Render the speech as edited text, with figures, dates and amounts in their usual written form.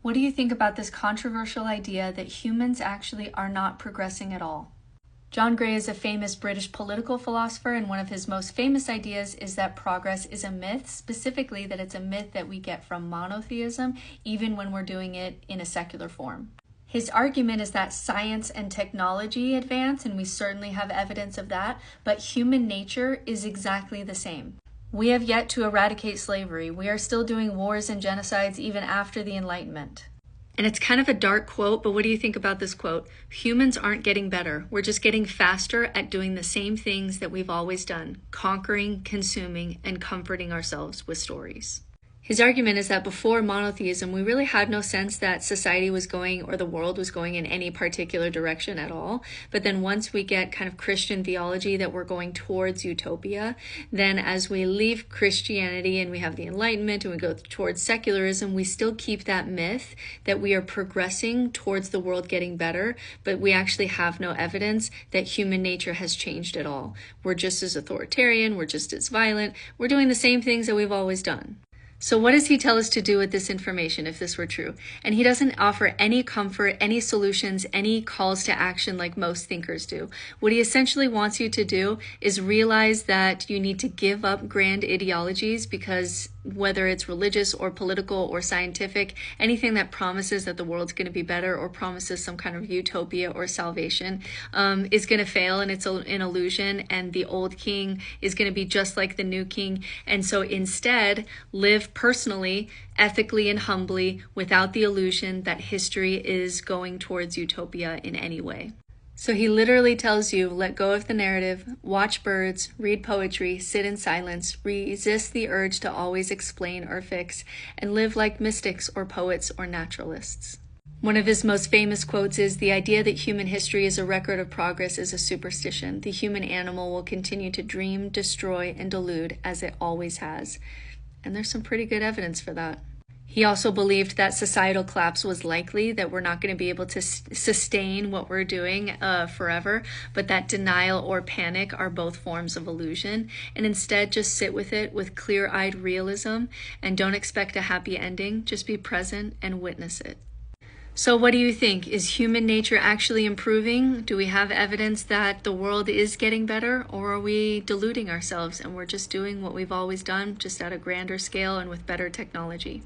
What do you think about this controversial idea that humans actually are not progressing at all? John Gray is a famous British political philosopher, and one of his most famous ideas is that progress is a myth, specifically that it's a myth that we get from monotheism, even when we're doing it in a secular form. His argument is that science and technology advance, and we certainly have evidence of that, but human nature is exactly the same. We have yet to eradicate slavery. We are still doing wars and genocides even after the Enlightenment. And it's kind of a dark quote, but what do you think about this quote? Humans aren't getting better. We're just getting faster at doing the same things that we've always done, conquering, consuming, and comforting ourselves with stories. His argument is that before monotheism, we really had no sense that society was going or the world was going in any particular direction at all. But then once we get kind of Christian theology that we're going towards utopia, then as we leave Christianity and we have the Enlightenment and we go towards secularism, we still keep that myth that we are progressing towards the world getting better, but we actually have no evidence that human nature has changed at all. We're just as authoritarian, we're just as violent, we're doing the same things that we've always done. So what does he tell us to do with this information if this were true? And he doesn't offer any comfort, any solutions, any calls to action like most thinkers do. What he essentially wants you to do is realize that you need to give up grand ideologies, because whether it's religious or political or scientific, anything that promises that the world's going to be better or promises some kind of utopia or salvation is going to fail, and it's an illusion, and the old king is going to be just like the new king. And so instead, live personally, ethically, and humbly without the illusion that history is going towards utopia in any way. So he literally tells you, let go of the narrative, watch birds, read poetry, sit in silence, resist the urge to always explain or fix, and live like mystics or poets or naturalists. One of his most famous quotes is, "The idea that human history is a record of progress is a superstition. The human animal will continue to dream, destroy, and delude as it always has." And there's some pretty good evidence for that. He also believed that societal collapse was likely, that we're not going to be able to sustain what we're doing forever, but that denial or panic are both forms of illusion, and instead just sit with it with clear-eyed realism and don't expect a happy ending. Just be present and witness it. So what do you think? Is human nature actually improving? Do we have evidence that the world is getting better, or are we deluding ourselves and we're just doing what we've always done, just at a grander scale and with better technology?